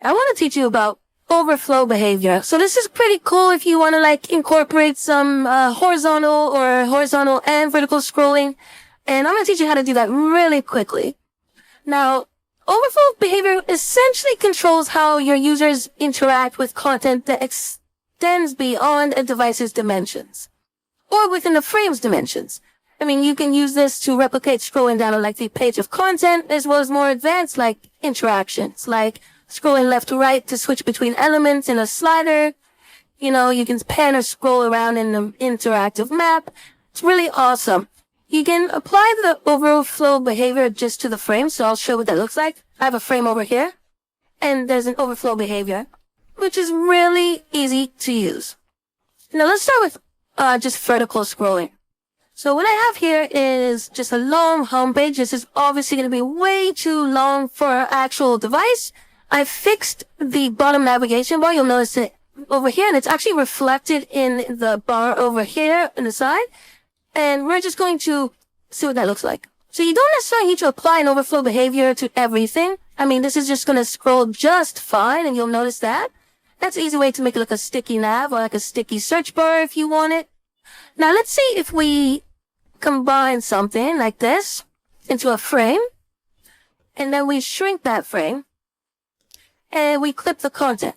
I want to teach you about overflow behavior. So this is pretty cool if you want to like incorporate some horizontal and vertical scrolling. And I'm going to teach you how to do that really quickly. Now, overflow behavior essentially controls how your users interact with content that extends beyond a device's dimensions, or within the frame's dimensions. I mean, you can use this to replicate scrolling down a lengthy page of content, as well as more advanced like interactions, like scrolling left to right to switch between elements in a slider. You know, you can pan or scroll around in an interactive map. It's really awesome. You can apply the overflow behavior just to the frame, so I'll show what that looks like. I have a frame over here, and there's an overflow behavior, which is really easy to use. Now let's start with just vertical scrolling. So what I have here is just a long home page. This is obviously going to be way too long for our actual device. I fixed the bottom navigation bar. You'll notice it over here, and it's actually reflected in the bar over here on the side. And we're just going to see what that looks like. So you don't necessarily need to apply an overflow behavior to everything. I mean, this is just going to scroll just fine, and you'll notice that. That's an easy way to make it look a sticky nav or like a sticky search bar if you want it. Now let's see if we combine something like this into a frame, and then we shrink that frame, and we clip the content.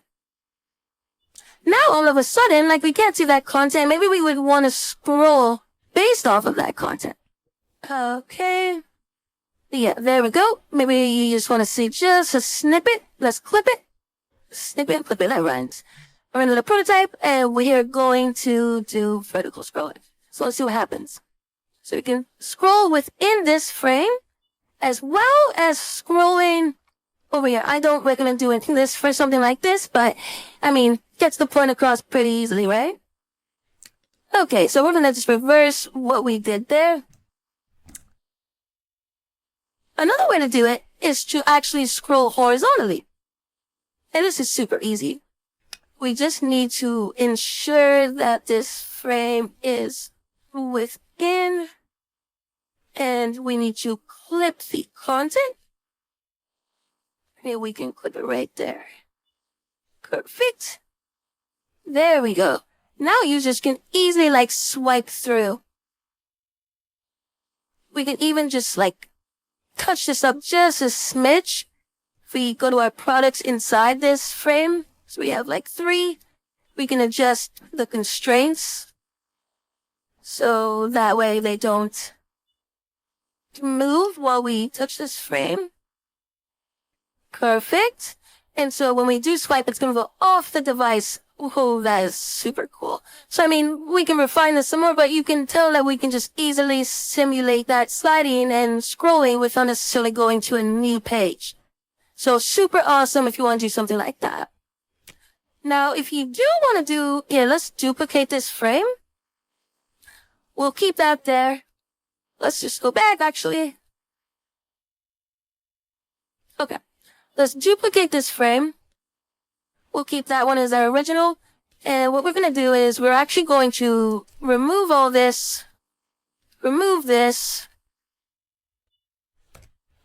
Now all of a sudden, like we can't see that content, maybe we would want to scroll based off of that content. Okay. Yeah, there we go. Maybe you just want to see just a snippet. Let's clip it. Snippet, clip it, that rhymes. We're in the prototype, and we're going to do vertical scrolling. So let's see what happens. So you can scroll within this frame, as well as scrolling over here. I don't recommend doing this for something like this, but, I mean, gets the point across pretty easily, right? Okay, so we're gonna just reverse what we did there. Another way to do it is to actually scroll horizontally. And this is super easy. We just need to ensure that this frame is within, and we need to clip the content. Here we can clip it right there. Perfect. There we go. Now users can easily like swipe through. We can even just like touch this up just a smidge. If we go to our products inside this frame, so we have like 3, we can adjust the constraints so that way they don't move while we touch this frame. Perfect. And so when we do swipe, it's going to go off the device. Oh, that is super cool. So, I mean, we can refine this some more, but you can tell that we can just easily simulate that sliding and scrolling without necessarily going to a new page. So super awesome if you want to do something like that. Now, if you do want to let's duplicate this frame. We'll keep that there. Let's just go back, actually. Okay. Let's duplicate this frame. We'll keep that one as our original. And what we're going to do is we're actually going to remove all this. Remove this.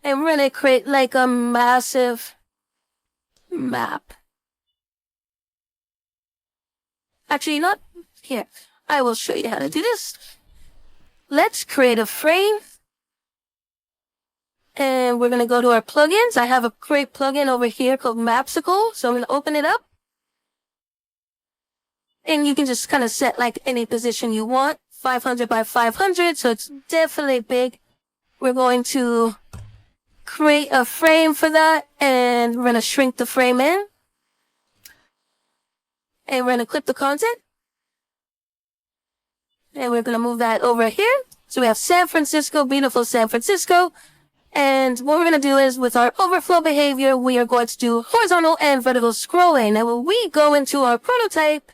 And we're going to create like a massive map. Actually, not here. I will show you how to do this. Let's create a frame. And we're going to go to our plugins. I have a great plugin over here called Mapsicle. So I'm going to open it up. And you can just kind of set like any position you want. 500 by 500. So it's definitely big. We're going to create a frame for that. And we're going to shrink the frame in. And we're going to clip the content. And we're going to move that over here. So we have San Francisco, beautiful San Francisco. And what we're going to do is with our overflow behavior, we are going to do horizontal and vertical scrolling. Now when we go into our prototype,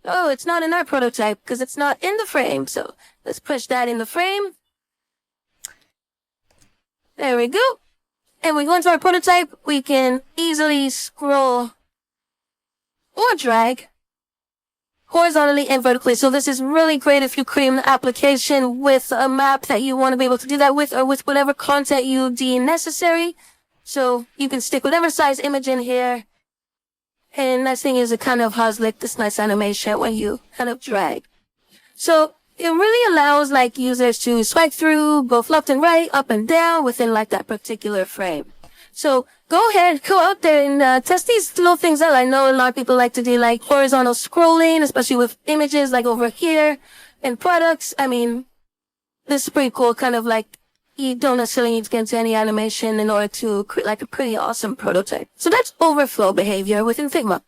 oh, it's not in our prototype because it's not in the frame. So let's push that in the frame. There we go. And we go into our prototype, we can easily scroll or drag horizontally and vertically. So this is really great if you create an application with a map that you want to be able to do that with, or with whatever content you deem necessary. So you can stick whatever size image in here And nice thing is it kind of has like this nice animation when you kind of drag. So it really allows like users to swipe through both left and right, up and down within like that particular frame. So go ahead, go out there and test these little things out. I know a lot of people like to do like horizontal scrolling, especially with images like over here and products. I mean, this is pretty cool. Kind of like you don't necessarily need to get into any animation in order to create like a pretty awesome prototype. So that's overflow behavior within Figma.